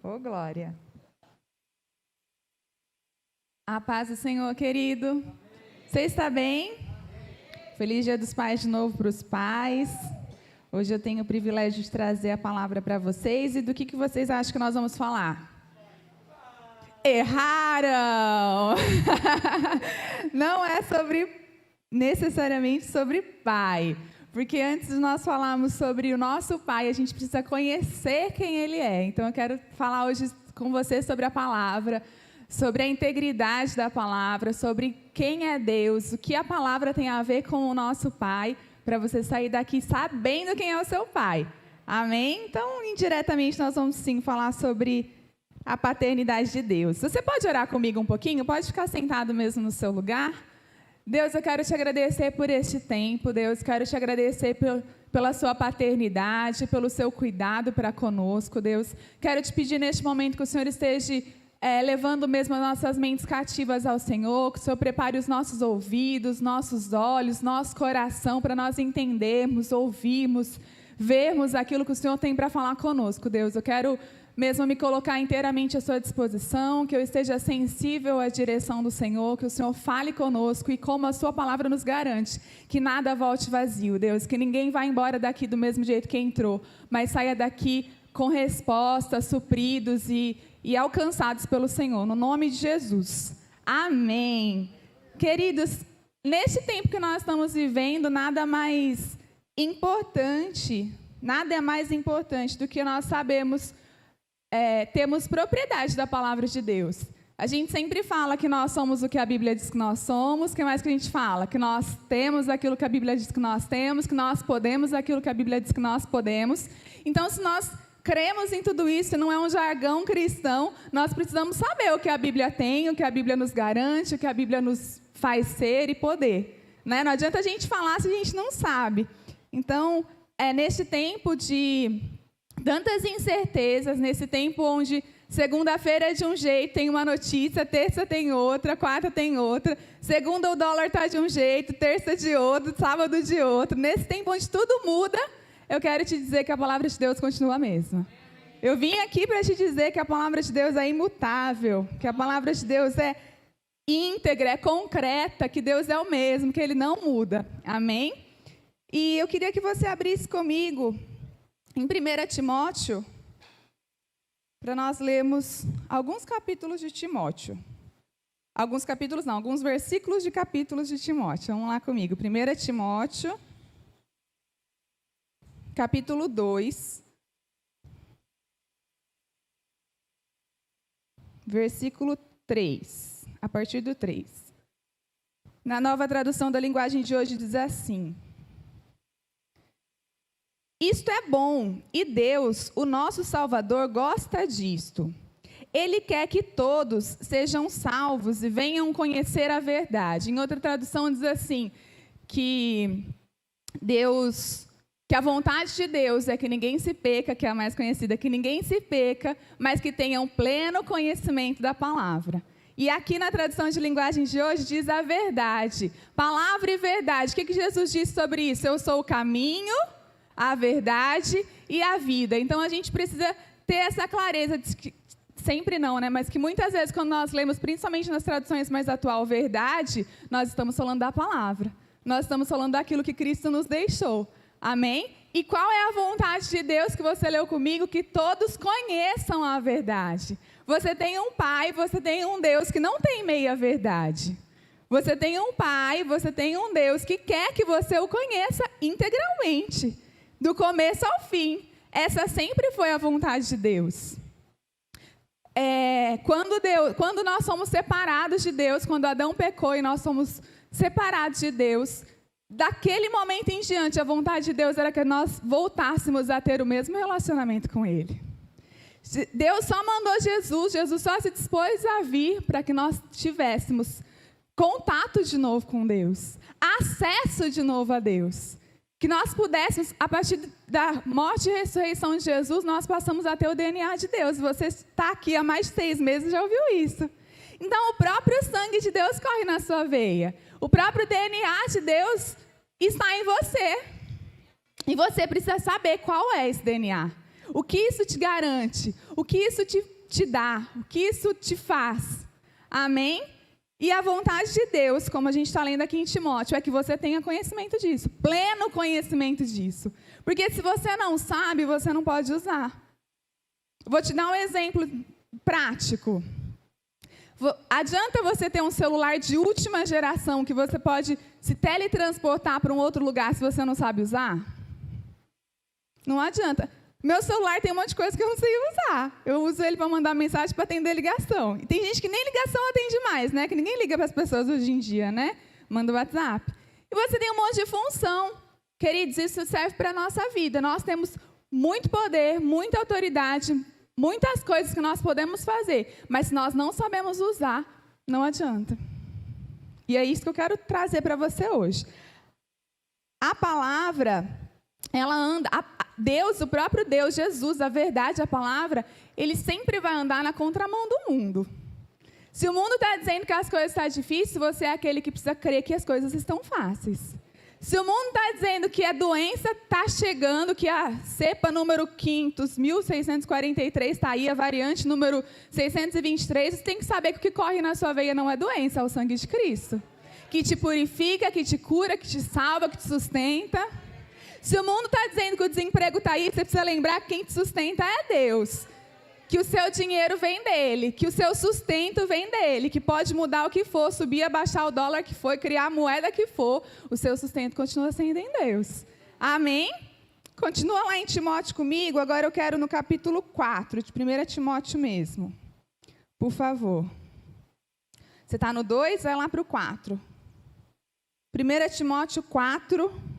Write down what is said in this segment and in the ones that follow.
Ô, glória. A paz do Senhor, querido. Você está bem? Feliz Dia dos Pais de novo para os pais. Hoje eu tenho o privilégio de trazer a palavra para vocês. E do que vocês acham que nós vamos falar? Erraram! Não é necessariamente sobre pai. Porque antes de nós falarmos sobre o nosso pai, a gente precisa conhecer quem ele é. Então eu quero falar hoje com você sobre a palavra, sobre a integridade da palavra, sobre quem é Deus, o que a palavra tem a ver com o nosso pai, para você sair daqui sabendo quem é o seu pai. Amém? Então, indiretamente, nós vamos sim falar sobre a paternidade de Deus. Você pode orar comigo um pouquinho? Pode ficar sentado mesmo no seu lugar? Deus, eu quero te agradecer por este tempo, Deus, quero te agradecer pela sua paternidade, pelo seu cuidado para conosco, Deus. Quero te pedir neste momento que o Senhor esteja levando mesmo as nossas mentes cativas ao Senhor, que o Senhor prepare os nossos ouvidos, nossos olhos, nosso coração, para nós entendermos, ouvirmos, vermos aquilo que o Senhor tem para falar conosco, Deus. Eu quero mesmo me colocar inteiramente à sua disposição, que eu esteja sensível à direção do Senhor, que o Senhor fale conosco e como a sua palavra nos garante, que nada volte vazio, Deus, que ninguém vá embora daqui do mesmo jeito que entrou, mas saia daqui com respostas, supridos e alcançados pelo Senhor, no nome de Jesus. Amém. Queridos, neste tempo que nós estamos vivendo, nada é mais importante do que nós sabemos temos propriedade da palavra de Deus. A gente sempre fala que nós somos o que a Bíblia diz que nós somos. O que mais que a gente fala? Que nós temos aquilo que a Bíblia diz que nós temos, que nós podemos aquilo que a Bíblia diz que nós podemos. Então, se nós cremos em tudo isso, não é um jargão cristão, nós precisamos saber o que a Bíblia tem, o que a Bíblia nos garante, o que a Bíblia nos faz ser e poder. Né? Não adianta a gente falar se a gente não sabe. Então, neste tempo de tantas incertezas, nesse tempo onde segunda-feira é de um jeito, tem uma notícia, terça tem outra, quarta tem outra, segunda o dólar está de um jeito, terça de outro, sábado de outro. Nesse tempo onde tudo muda, eu quero te dizer que a palavra de Deus continua a mesma. Eu vim aqui para te dizer que a palavra de Deus é imutável, que a palavra de Deus é íntegra, é concreta, que Deus é o mesmo, que Ele não muda. Amém? E eu queria que você abrisse comigo em 1 Timóteo, para nós lermos alguns capítulos de Timóteo. Alguns versículos de capítulos de Timóteo. Vamos lá comigo. 1 Timóteo, capítulo 2, versículo 3, a partir do 3. Na nova tradução da linguagem de hoje diz assim: isto é bom, e Deus, o nosso Salvador, gosta disto. Ele quer que todos sejam salvos e venham conhecer a verdade. Em outra tradução diz assim, que a vontade de Deus é que ninguém se peca, que é a mais conhecida, que ninguém se peca, mas que tenham pleno conhecimento da palavra. E aqui na tradução de linguagem de hoje diz a verdade. Palavra e verdade. O que Jesus disse sobre isso? Eu sou o caminho, a verdade e a vida. Então, a gente precisa ter essa clareza, sempre não, né? Mas que muitas vezes, quando nós lemos, principalmente nas traduções mais atual, verdade, nós estamos falando da palavra. Nós estamos falando daquilo que Cristo nos deixou. Amém? E qual é a vontade de Deus que você leu comigo? Que todos conheçam a verdade. Você tem um pai, você tem um Deus que não tem meia verdade. Você tem um pai, você tem um Deus que quer que você o conheça integralmente. Do começo ao fim. Essa sempre foi a vontade de Deus. Quando nós somos separados de Deus, quando Adão pecou e nós somos separados de Deus, daquele momento em diante, a vontade de Deus era que nós voltássemos a ter o mesmo relacionamento com Ele. Deus só mandou Jesus só se dispôs a vir para que nós tivéssemos contato de novo com Deus, acesso de novo a Deus. Que nós pudéssemos, a partir da morte e ressurreição de Jesus, nós passamos a ter o DNA de Deus. Você está aqui há mais de 6 meses e já ouviu isso. Então, o próprio sangue de Deus corre na sua veia. O próprio DNA de Deus está em você. E você precisa saber qual é esse DNA. O que isso te garante? O que isso te te dá, o que isso te faz. Amém? E a vontade de Deus, como a gente está lendo aqui em Timóteo, é que você tenha conhecimento disso, pleno conhecimento disso. Porque se você não sabe, você não pode usar. Vou te dar um exemplo prático. Adianta você ter um celular de última geração que você pode se teletransportar para um outro lugar se você não sabe usar? Não adianta. Meu celular tem um monte de coisa que eu não sei usar. Eu uso ele para mandar mensagem, para atender ligação. E tem gente que nem ligação atende mais, né? Que ninguém liga para as pessoas hoje em dia, né? Manda o WhatsApp. E você tem um monte de função. Queridos, isso serve para a nossa vida. Nós temos muito poder, muita autoridade, muitas coisas que nós podemos fazer. Mas se nós não sabemos usar, não adianta. E é isso que eu quero trazer para você hoje. A palavra, ela anda... Deus, o próprio Deus, Jesus, a verdade, a palavra, ele sempre vai andar na contramão do mundo. Se o mundo está dizendo que as coisas estão difíceis, você é aquele que precisa crer que as coisas estão fáceis. Se o mundo está dizendo que a doença está chegando, que a cepa número 500.643 está aí, a variante número 623, você tem que saber que o que corre na sua veia não é doença, é o sangue de Cristo. Que te purifica, que te cura, que te salva, que te sustenta. Se o mundo está dizendo que o desemprego está aí, você precisa lembrar que quem te sustenta é Deus. Que o seu dinheiro vem dele, que o seu sustento vem dele, que pode mudar o que for, subir, abaixar o dólar que for, criar a moeda que for, o seu sustento continua sendo em Deus. Amém? Continua lá em Timóteo comigo, agora eu quero no capítulo 4, de 1 Timóteo mesmo. Por favor. Você está no 2, vai lá para o 4. 1 Timóteo 4...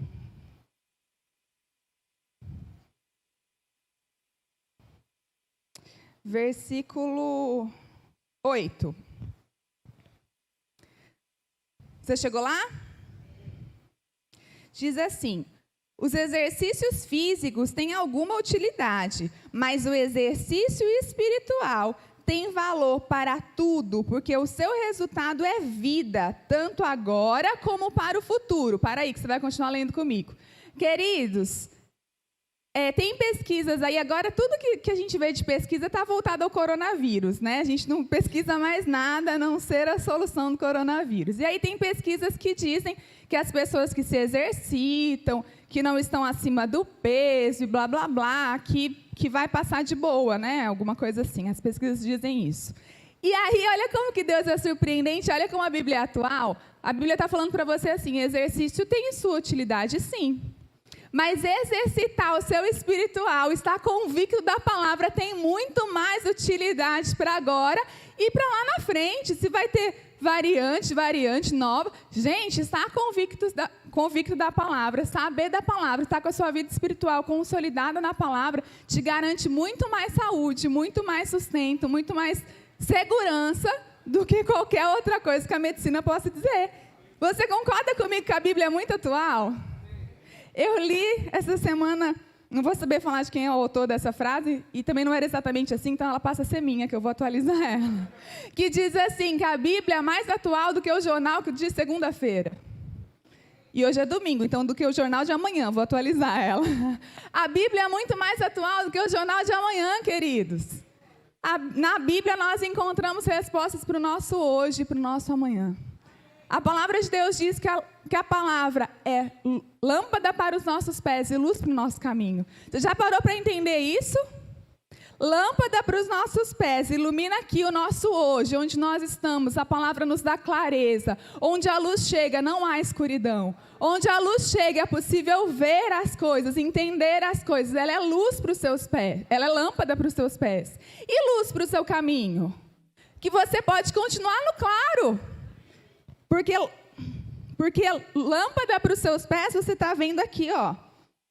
versículo 8. Você chegou lá? Diz assim: os exercícios físicos têm alguma utilidade, mas o exercício espiritual tem valor para tudo, porque o seu resultado é vida, tanto agora como para o futuro. Para aí, que você vai continuar lendo comigo. Queridos, tem pesquisas aí, agora tudo que a gente vê de pesquisa está voltado ao coronavírus, né? A gente não pesquisa mais nada a não ser a solução do coronavírus. E aí tem pesquisas que dizem que as pessoas que se exercitam, que não estão acima do peso e blá, blá, blá, que vai passar de boa, né? Alguma coisa assim, as pesquisas dizem isso. E aí, olha como que Deus é surpreendente, olha como a Bíblia é atual. A Bíblia está falando para você assim, exercício tem sua utilidade, sim. Mas exercitar o seu espiritual, estar convicto da palavra, tem muito mais utilidade para agora e para lá na frente. Se vai ter variante nova. Gente, estar convicto da palavra, saber da palavra, estar com a sua vida espiritual consolidada na palavra, te garante muito mais saúde, muito mais sustento, muito mais segurança do que qualquer outra coisa que a medicina possa dizer. Você concorda comigo que a Bíblia é muito atual? Eu li essa semana, não vou saber falar de quem é o autor dessa frase, e também não era exatamente assim, então ela passa a ser minha, que eu vou atualizar ela. Que diz assim, que a Bíblia é mais atual do que o jornal que diz segunda-feira. E hoje é domingo, então do que o jornal de amanhã, vou atualizar ela. A Bíblia é muito mais atual do que o jornal de amanhã, queridos. Na Bíblia nós encontramos respostas para o nosso hoje e para o nosso amanhã. A palavra de Deus diz que a palavra é lâmpada para os nossos pés e luz para o nosso caminho. Você já parou para entender isso? Lâmpada para os nossos pés, ilumina aqui o nosso hoje, onde nós estamos. A palavra nos dá clareza. Onde a luz chega, não há escuridão. Onde a luz chega, é possível ver as coisas, entender as coisas. Ela é luz para os seus pés, ela é lâmpada para os seus pés. E luz para o seu caminho. Que você pode continuar no claro. Porque lâmpada para os seus pés, você está vendo aqui, ó.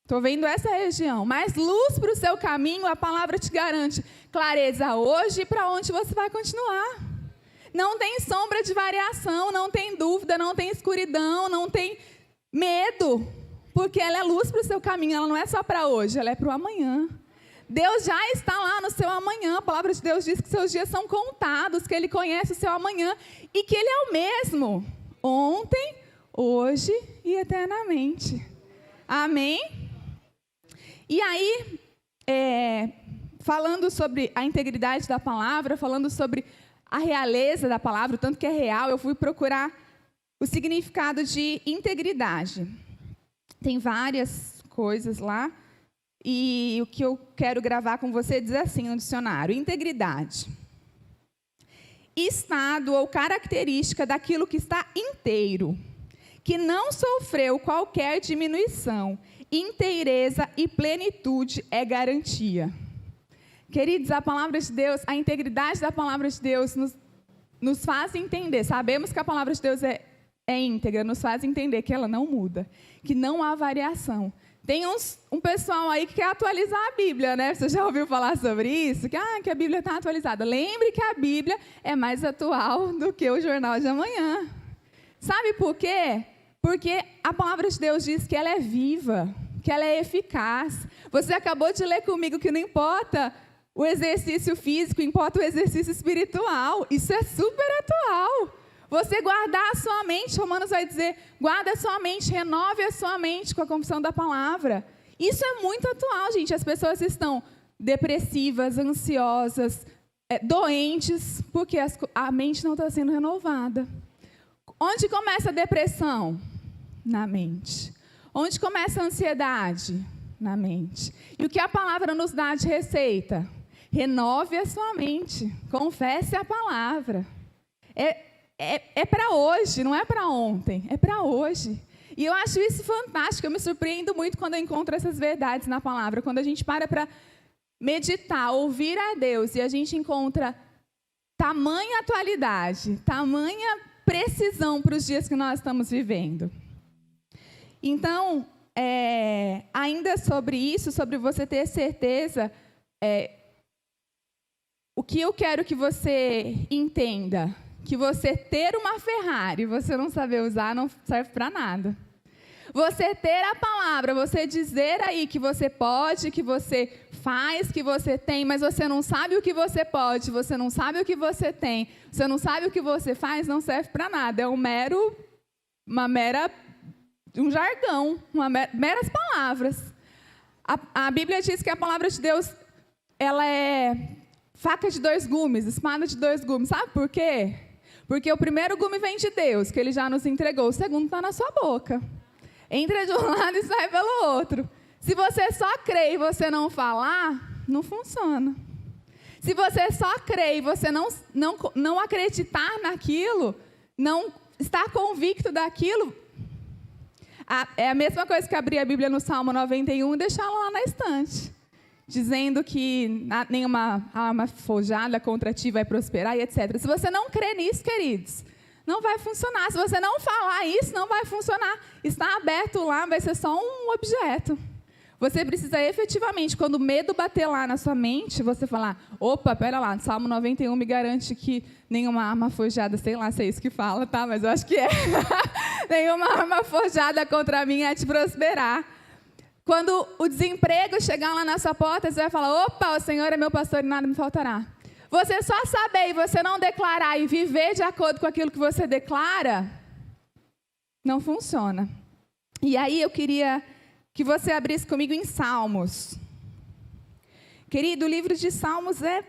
Estou vendo essa região. Mas luz para o seu caminho, a palavra te garante clareza hoje e para onde você vai continuar. Não tem sombra de variação, não tem dúvida, não tem escuridão, não tem medo. Porque ela é luz para o seu caminho, ela não é só para hoje, ela é para o amanhã. Deus já está lá no seu amanhã. A palavra de Deus diz que seus dias são contados, que Ele conhece o seu amanhã e que Ele é o mesmo, ontem, hoje e eternamente. Amém? E aí, falando sobre a integridade da palavra, falando sobre a realeza da palavra, o tanto que é real, eu fui procurar o significado de integridade. Tem várias coisas lá, e o que eu quero gravar com você diz assim no dicionário: integridade. Estado ou característica daquilo que está inteiro, que não sofreu qualquer diminuição, inteireza e plenitude é garantia. Queridos, a palavra de Deus, a integridade da palavra de Deus nos faz entender, sabemos que a palavra de Deus é íntegra, nos faz entender que ela não muda, que não há variação. Tem um pessoal aí que quer atualizar a Bíblia, né? Você já ouviu falar sobre isso? Que a Bíblia está atualizada. Lembre que a Bíblia é mais atual do que o Jornal de Amanhã. Sabe por quê? Porque a palavra de Deus diz que ela é viva, que ela é eficaz. Você acabou de ler comigo que não importa o exercício físico, importa o exercício espiritual. Isso é super atual. Você guardar a sua mente, Romanos vai dizer, guarda a sua mente, renove a sua mente com a confissão da palavra. Isso é muito atual, gente. As pessoas estão depressivas, ansiosas, doentes, porque a mente não está sendo renovada. Onde começa a depressão? Na mente. Onde começa a ansiedade? Na mente. E o que a palavra nos dá de receita? Renove a sua mente, confesse a palavra. É para hoje, não é para ontem, é para hoje. E eu acho isso fantástico, eu me surpreendo muito quando eu encontro essas verdades na palavra, quando a gente para meditar, ouvir a Deus, e a gente encontra tamanha atualidade, tamanha precisão para os dias que nós estamos vivendo. Então, ainda sobre isso, sobre você ter certeza, o que eu quero que você entenda, que você ter uma Ferrari, você não saber usar, não serve para nada. Você ter a palavra, você dizer aí que você pode, que você faz, que você tem, mas você não sabe o que você pode, você não sabe o que você tem, você não sabe o que você faz, não serve para nada. É um jargão, meras palavras. A Bíblia diz que a palavra de Deus, ela é faca de 2 gumes, espada de 2 gumes. Sabe por quê? Porque o primeiro gume vem de Deus, que Ele já nos entregou. O segundo está na sua boca. Entra de um lado e sai pelo outro. Se você só crê e você não falar, não funciona. Se você só crê e você não acreditar naquilo, não estar convicto daquilo, é a mesma coisa que abrir a Bíblia no Salmo 91 e deixá-la lá na estante, dizendo que nenhuma arma forjada contra ti vai prosperar e etc. Se você não crê nisso, queridos, não vai funcionar. Se você não falar isso, não vai funcionar. Está aberto lá, vai ser só um objeto. Você precisa efetivamente, quando o medo bater lá na sua mente, você falar, opa, pera lá, Salmo 91 me garante que nenhuma arma forjada, sei lá se é isso que fala, tá? Mas eu acho que é. Nenhuma arma forjada contra mim é te prosperar. Quando o desemprego chegar lá na sua porta, você vai falar, opa, o Senhor é meu pastor e nada me faltará. Você só saber e você não declarar e viver de acordo com aquilo que você declara, não funciona. E aí eu queria que você abrisse comigo em Salmos. Querido, o livro de Salmos é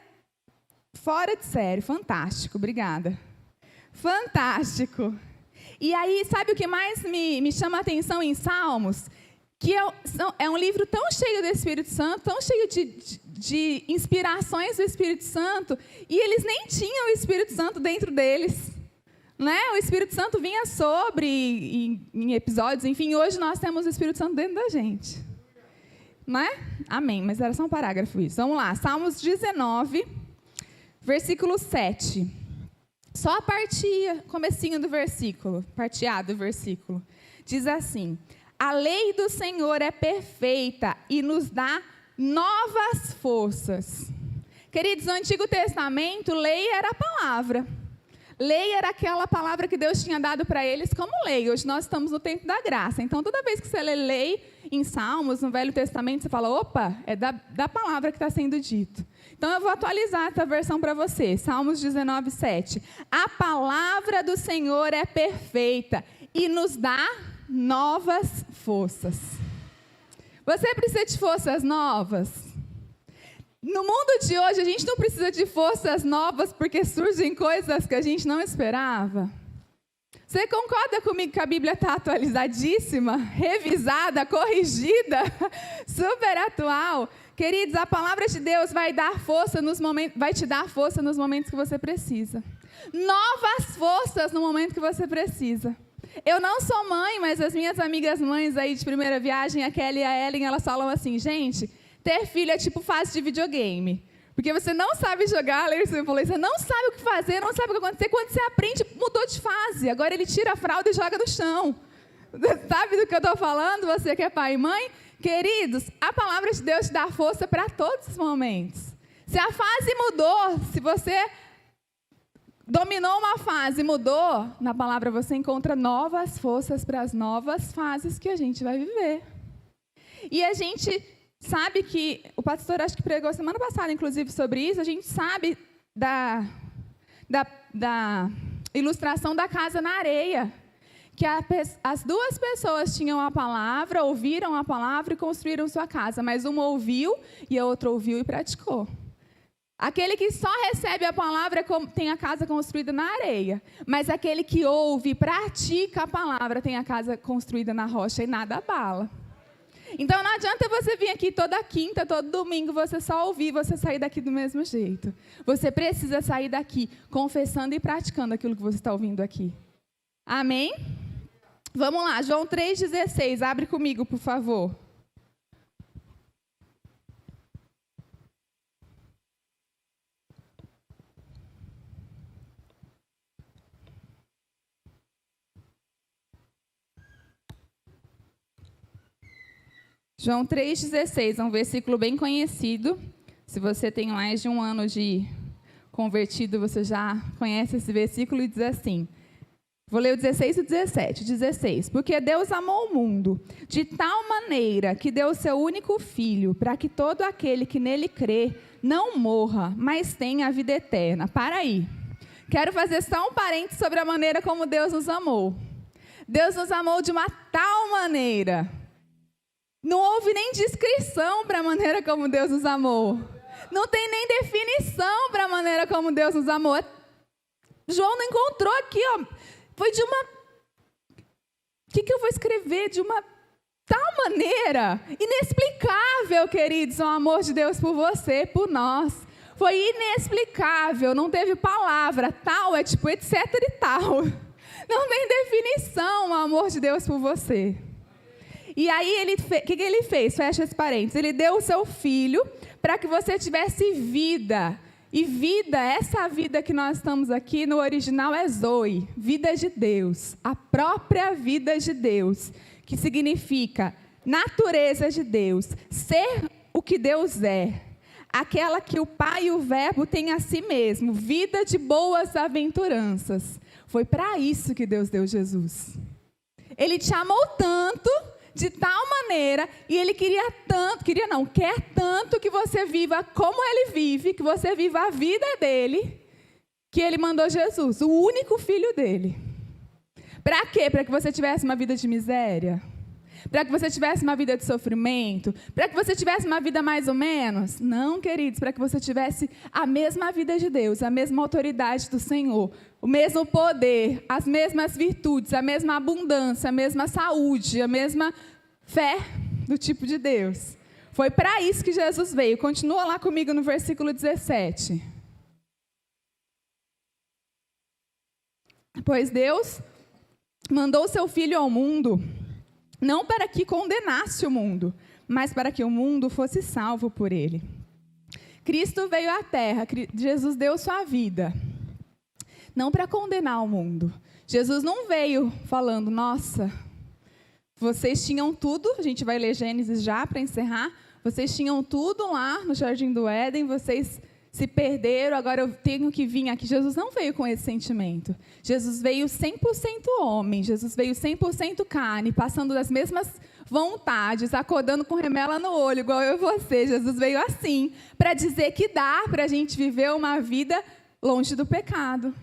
fora de série, fantástico, obrigada. Fantástico. E aí, sabe o que mais me chama a atenção em Salmos? Que é um livro tão cheio do Espírito Santo, tão cheio de inspirações do Espírito Santo, e eles nem tinham o Espírito Santo dentro deles. Né? O Espírito Santo vinha em episódios, enfim, hoje nós temos o Espírito Santo dentro da gente. Né? Amém, mas era só um parágrafo isso. Vamos lá, Salmos 19, versículo 7. Só a comecinho do versículo, parte A do versículo. Diz assim: a lei do Senhor é perfeita e nos dá novas forças. Queridos, no Antigo Testamento, lei era a palavra. Lei era aquela palavra que Deus tinha dado para eles como lei. Hoje nós estamos no tempo da graça. Então, toda vez que você lê lei em Salmos, no Velho Testamento, você fala, opa, é da palavra que está sendo dito. Então, eu vou atualizar essa versão para você. Salmos 19, 7. A palavra do Senhor é perfeita e nos dá novas forças. Você precisa de forças novas? No mundo de hoje, a gente não precisa de forças novas porque surgem coisas que a gente não esperava. Você concorda comigo que a Bíblia está atualizadíssima, revisada, corrigida, super atual? Queridos, a palavra de Deus vai te dar força nos momentos que você precisa. Novas forças no momento que você precisa. Eu não sou mãe, mas as minhas amigas mães aí de primeira viagem, a Kelly e a Ellen, elas falam assim, gente, ter filho é tipo fase de videogame. Porque você não sabe jogar, você não sabe o que fazer, não sabe o que acontecer. Quando você aprende, mudou de fase. Agora ele tira a fralda e joga no chão. Sabe do que eu estou falando? Você que é pai e mãe? Queridos, a palavra de Deus te dá força para todos os momentos. Se a fase mudou, se você dominou uma fase e mudou, na palavra você encontra novas forças para as novas fases que a gente vai viver. E a gente sabe que, o pastor acho que pregou semana passada, inclusive, sobre isso, a gente sabe da ilustração da casa na areia, que as duas pessoas tinham a palavra, ouviram a palavra e construíram sua casa, mas uma ouviu e a outra ouviu e praticou. Aquele que só recebe a palavra tem a casa construída na areia, mas aquele que ouve e pratica a palavra tem a casa construída na rocha e nada abala. Então não adianta você vir aqui toda quinta, todo domingo, você só ouvir, você sair daqui do mesmo jeito. Você precisa sair daqui confessando e praticando aquilo que você está ouvindo aqui. Amém? Vamos lá, João 3,16, abre comigo, por favor. João 3,16, é um versículo bem conhecido. Se você tem mais de um ano de convertido, você já conhece esse versículo e diz assim. Vou ler o 16 e o 17. 16. Porque Deus amou o mundo de tal maneira que deu o seu único filho, para que todo aquele que nele crê não morra, mas tenha a vida eterna. Para aí. Quero fazer só um parênteses sobre a maneira como Deus nos amou. Deus nos amou de uma tal maneira. Não houve nem descrição para a maneira como Deus nos amou. Não tem nem definição para a maneira como Deus nos amou. João não encontrou aqui, ó. Foi de uma... O que eu vou escrever? De uma tal maneira inexplicável, queridos, o amor de Deus por você, por nós. Foi inexplicável, não teve palavra. Tal é tipo etc e tal. Não tem definição o amor de Deus por você. E aí, o que ele fez? Fecha esse parênteses. Ele deu o seu filho para que você tivesse vida. E vida, essa vida que nós estamos aqui, no original é Zoe, vida de Deus. A própria vida de Deus, que significa natureza de Deus. Ser o que Deus é. Aquela que o Pai e o Verbo têm a si mesmo. Vida de boas aventuranças. Foi para isso que Deus deu Jesus. Ele te amou tanto... de tal maneira, e Ele quer tanto que você viva como Ele vive, que você viva a vida dEle, que Ele mandou Jesus, o único filho dEle. Para quê? Para que você tivesse uma vida de miséria? Para que você tivesse uma vida de sofrimento? Para que você tivesse uma vida mais ou menos? Não, queridos, para que você tivesse a mesma vida de Deus, a mesma autoridade do Senhor, o mesmo poder, as mesmas virtudes, a mesma abundância, a mesma saúde, a mesma fé do tipo de Deus. Foi para isso que Jesus veio. Continua lá comigo no versículo 17. Pois Deus mandou o seu Filho ao mundo, não para que condenasse o mundo, mas para que o mundo fosse salvo por ele. Cristo veio à terra, Jesus deu sua vida, não para condenar o mundo. Jesus não veio falando, nossa, vocês tinham tudo, a gente vai ler Gênesis já para encerrar, vocês tinham tudo lá no Jardim do Éden, vocês se perderam, agora eu tenho que vir aqui. Jesus não veio com esse sentimento. Jesus veio 100% homem, Jesus veio 100% carne, passando das mesmas vontades, acordando com remela no olho, igual eu e você. Jesus veio assim, para dizer que dá para a gente viver uma vida longe do pecado.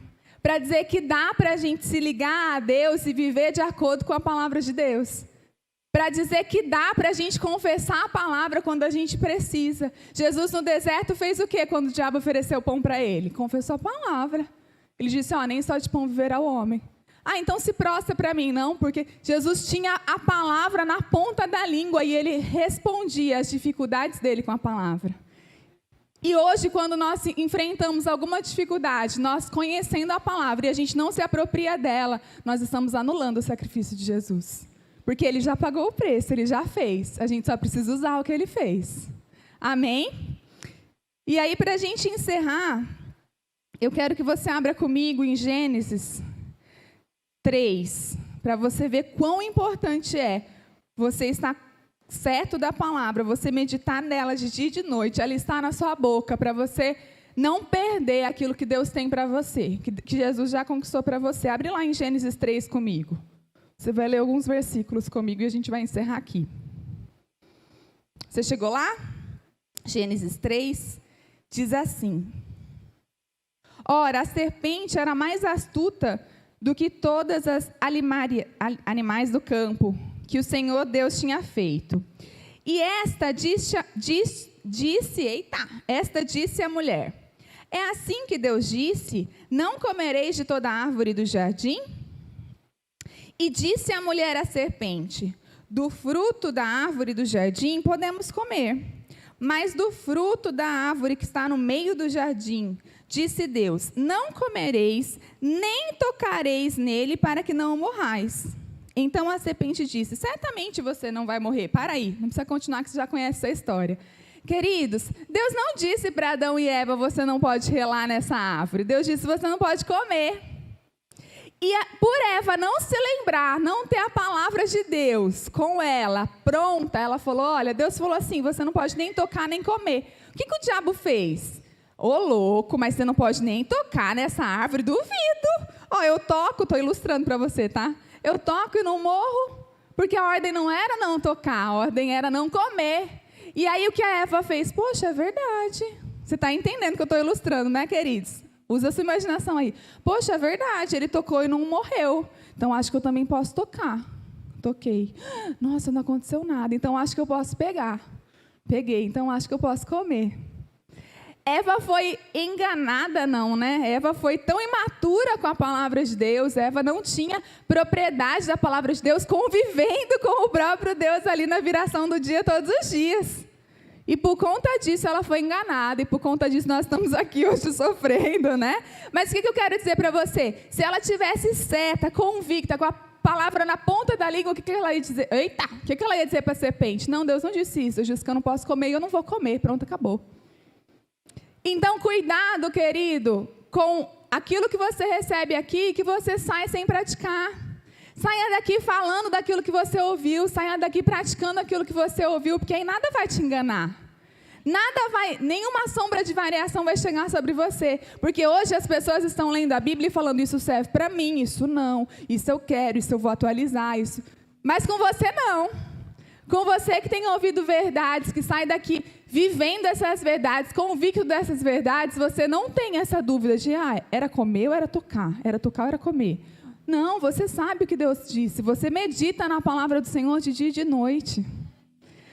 Para dizer que dá para a gente se ligar a Deus e viver de acordo com a palavra de Deus. para dizer que dá para a gente confessar a palavra quando a gente precisa. Jesus no deserto fez o quê quando o diabo ofereceu pão para ele? Confessou a palavra. Ele disse, nem só de pão viverá o homem. Então se prostra para mim. Não, porque Jesus tinha a palavra na ponta da língua e ele respondia às dificuldades dele com a palavra. E hoje, quando nós enfrentamos alguma dificuldade, nós conhecendo a palavra e a gente não se apropria dela, nós estamos anulando o sacrifício de Jesus. Porque ele já pagou o preço, ele já fez. A gente só precisa usar o que ele fez. Amém? E aí, para a gente encerrar, eu quero que você abra comigo em Gênesis 3, para você ver quão importante é você estar certo da palavra, você meditar nela de dia e de noite, ela está na sua boca, para você não perder aquilo que Deus tem para você, que Jesus já conquistou para você. Abre lá em Gênesis 3 comigo. Você vai ler alguns versículos comigo e a gente vai encerrar aqui. Você chegou lá? Gênesis 3 diz assim: Ora, a serpente era mais astuta do que todas as animais do campo que o Senhor Deus tinha feito. E esta disse à mulher: É assim que Deus disse, não comereis de toda árvore do jardim? E disse a mulher à serpente: Do fruto da árvore do jardim podemos comer, mas do fruto da árvore que está no meio do jardim, disse Deus, não comereis, nem tocareis nele, para que não morrais. Então a serpente disse: certamente você não vai morrer. Para aí, não precisa continuar, que você já conhece essa história. Queridos, Deus não disse para Adão e Eva: você não pode relar nessa árvore. Deus disse: você não pode comer. E por Eva não se lembrar, não ter a palavra de Deus com ela pronta, ela falou: olha, Deus falou assim, você não pode nem tocar nem comer. O que o diabo fez? Ô louco, mas você não pode nem tocar nessa árvore, duvido. Eu toco, estou ilustrando para você, tá? Eu toco e não morro, porque a ordem não era não tocar, a ordem era não comer. E aí o que a Eva fez? Poxa, é verdade. Você está entendendo que eu estou ilustrando, né, queridos? Usa a sua imaginação aí. Poxa, é verdade, ele tocou e não morreu. Então acho que eu também posso tocar. Toquei. Nossa, não aconteceu nada, então acho que eu posso pegar. Peguei, então acho que eu posso comer. Eva foi enganada, não, né? Eva foi tão imatura com a palavra de Deus. Eva não tinha propriedade da palavra de Deus, convivendo com o próprio Deus ali na viração do dia, todos os dias. E por conta disso ela foi enganada. E por conta disso nós estamos aqui hoje sofrendo, né? Mas o que eu quero dizer para você? Se ela tivesse certa, convicta, com a palavra na ponta da língua, o que ela ia dizer? Eita! O que ela ia dizer para a serpente? Não, Deus não disse isso. Eu disse que eu não posso comer e eu não vou comer. Pronto, acabou. Então, cuidado, querido, com aquilo que você recebe aqui, que você sai sem praticar. Saia daqui falando daquilo que você ouviu, saia daqui praticando aquilo que você ouviu, porque aí nada vai te enganar. Nenhuma sombra de variação vai chegar sobre você, porque hoje as pessoas estão lendo a Bíblia e falando: isso serve para mim, isso não, isso eu quero, isso eu vou atualizar, isso. Mas com você não. Com você que tem ouvido verdades, que sai daqui vivendo essas verdades, convicto dessas verdades, você não tem essa dúvida de: era comer ou era tocar? Era tocar ou era comer? Não, você sabe o que Deus disse. Você medita na palavra do Senhor de dia e de noite.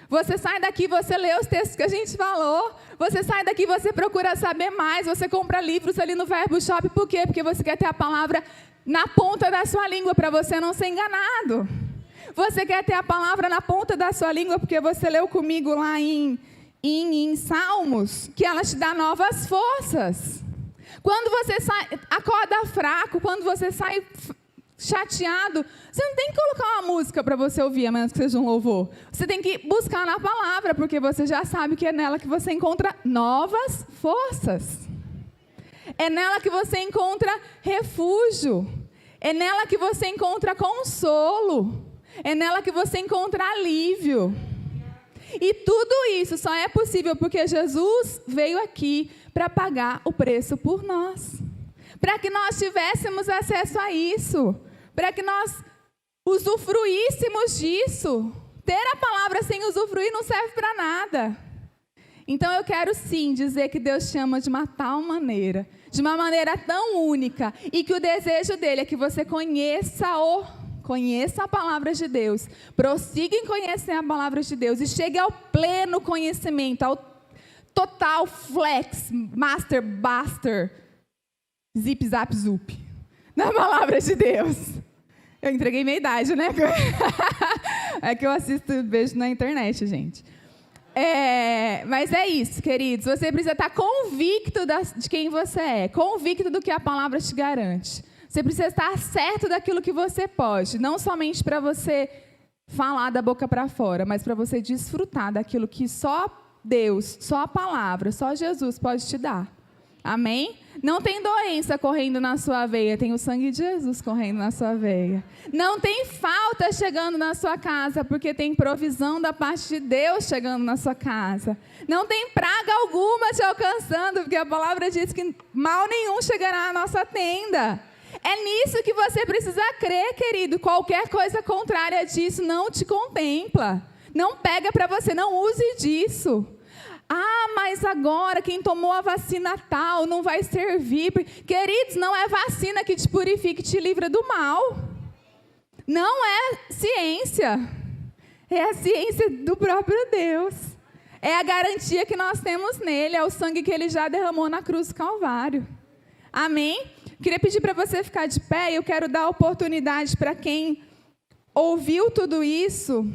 Você sai daqui, você lê os textos que a gente falou. Você sai daqui, você procura saber mais. Você compra livros ali no Verbo Shop. Por quê? Porque você quer ter a palavra na ponta da sua língua, para você não ser enganado. Você quer ter a palavra na ponta da sua língua, porque você leu comigo lá em Salmos, que ela te dá novas forças. Quando você acorda fraco, quando você sai chateado, você não tem que colocar uma música para você ouvir, a menos que seja um louvor. Você tem que buscar na palavra, porque você já sabe que é nela que você encontra novas forças. É nela que você encontra refúgio. É nela que você encontra consolo. É nela que você encontra alívio. E tudo isso só é possível porque Jesus veio aqui para pagar o preço por nós. Para que nós tivéssemos acesso a isso. Para que nós usufruíssemos disso. Ter a palavra sem usufruir não serve para nada. Então eu quero sim dizer que Deus te ama de uma tal maneira, de uma maneira tão única, e que o desejo dele é que você conheça-o conheça a palavra de Deus, prossiga em conhecer a palavra de Deus e chegue ao pleno conhecimento, ao total flex, master, buster, zip, zap, zup, na palavra de Deus. Eu entreguei minha idade, né? É que eu assisto, vejo na internet, gente. Mas é isso, queridos. Você precisa estar convicto de quem você é, convicto do que a palavra te garante. Você precisa estar certo daquilo que você pode, não somente para você falar da boca para fora, mas para você desfrutar daquilo que só Deus, só a palavra, só Jesus pode te dar. Amém? Não tem doença correndo na sua veia, tem o sangue de Jesus correndo na sua veia. Não tem falta chegando na sua casa, porque tem provisão da parte de Deus chegando na sua casa. Não tem praga alguma te alcançando, porque a palavra diz que mal nenhum chegará à nossa tenda. É nisso que você precisa crer, querido. Qualquer coisa contrária disso não te contempla. Não pega para você, não use disso. Ah, mas agora quem tomou a vacina tal não vai servir. Queridos, não é vacina que te purifica e te livra do mal. Não é ciência. É a ciência do próprio Deus. É a garantia que nós temos nele. É o sangue que ele já derramou na cruz do Calvário. Amém? Queria pedir para você ficar de pé. E eu quero dar oportunidade para quem ouviu tudo isso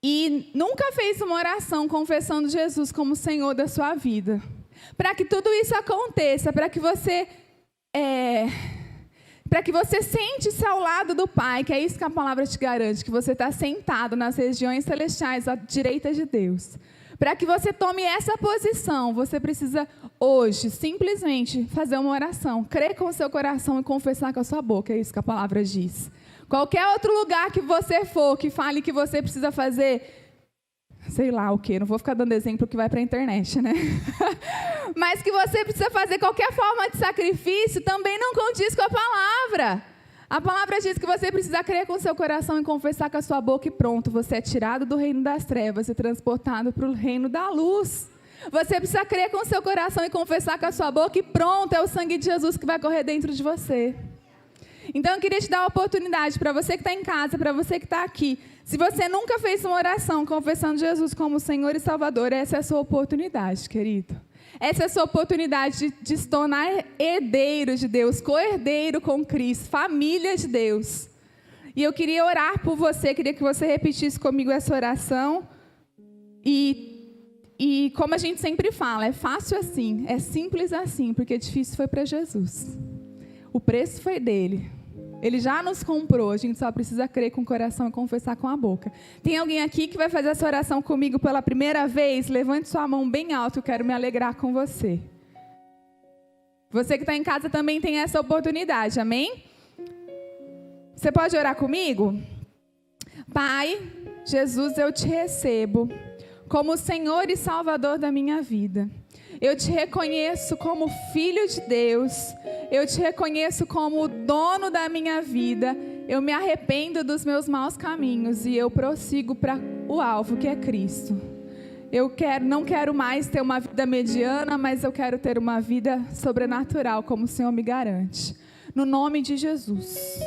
e nunca fez uma oração confessando Jesus como Senhor da sua vida. Para que tudo isso aconteça, para que você sente-se ao lado do Pai, que é isso que a palavra te garante, que você está sentado nas regiões celestiais à direita de Deus. Para que você tome essa posição, você precisa hoje simplesmente fazer uma oração, crer com o seu coração e confessar com a sua boca, é isso que a palavra diz. Qualquer outro lugar que você for, que fale que você precisa fazer, sei lá o quê, não vou ficar dando exemplo que vai para a internet, né? Mas que você precisa fazer qualquer forma de sacrifício, também não condiz com a palavra. A palavra diz que você precisa crer com o seu coração e confessar com a sua boca e pronto, você é tirado do reino das trevas e transportado para o reino da luz. Você precisa crer com o seu coração e confessar com a sua boca e pronto, é o sangue de Jesus que vai correr dentro de você. Então, eu queria te dar a oportunidade, para você que está em casa, para você que está aqui. Se você nunca fez uma oração confessando Jesus como Senhor e Salvador, essa é a sua oportunidade, querido. Essa é a sua oportunidade de se tornar herdeiro de Deus, co-herdeiro com Cristo, família de Deus. E eu queria orar por você, queria que você repetisse comigo essa oração. E como a gente sempre fala, é fácil assim, é simples assim, porque difícil foi para Jesus. O preço foi dele. Ele já nos comprou, a gente só precisa crer com o coração e confessar com a boca. Tem alguém aqui que vai fazer essa oração comigo pela primeira vez? Levante sua mão bem alto, eu quero me alegrar com você. Você que está em casa também tem essa oportunidade, amém? Você pode orar comigo? Pai, Jesus, eu te recebo como Senhor e Salvador da minha vida. Eu te reconheço como filho de Deus. Eu te reconheço como o dono da minha vida. Eu me arrependo dos meus maus caminhos e eu prossigo para o alvo, que é Cristo. Não quero mais ter uma vida mediana, mas eu quero ter uma vida sobrenatural, como o Senhor me garante. No nome de Jesus.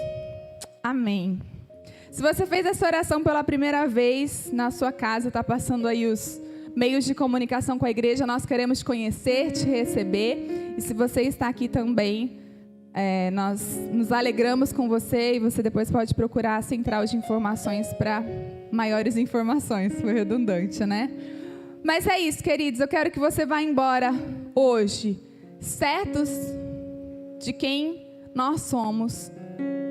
Amém. Se você fez essa oração pela primeira vez na sua casa, está passando aí os meios de comunicação com a igreja, nós queremos te conhecer, te receber. E se você está aqui também, nós nos alegramos com você e você depois pode procurar a central de informações para maiores informações. Foi redundante, né? Mas é isso, queridos. Eu quero que você vá embora hoje, certos de quem nós somos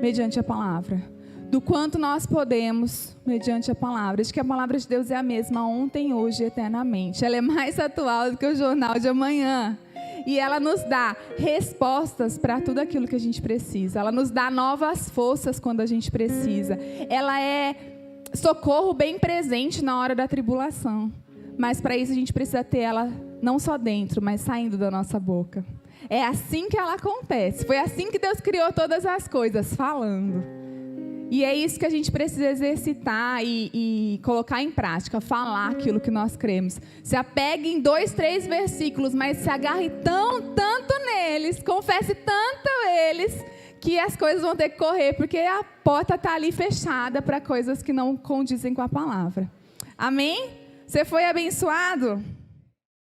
mediante a palavra. Do quanto nós podemos, mediante a palavra, de que a palavra de Deus é a mesma ontem, hoje e eternamente. Ela é mais atual do que o jornal de amanhã. E ela nos dá respostas para tudo aquilo que a gente precisa. Ela nos dá novas forças quando a gente precisa. Ela é socorro bem presente na hora da tribulação. Mas para isso a gente precisa ter ela não só dentro, mas saindo da nossa boca. É assim que ela acontece. Foi assim que Deus criou todas as coisas, falando. E é isso que a gente precisa exercitar e colocar em prática, falar aquilo que nós cremos. Se apegue em 2, 3 versículos, mas se agarre tanto neles, confesse tanto eles, que as coisas vão ter que correr, porque a porta está ali fechada para coisas que não condizem com a palavra. Amém? Você foi abençoado?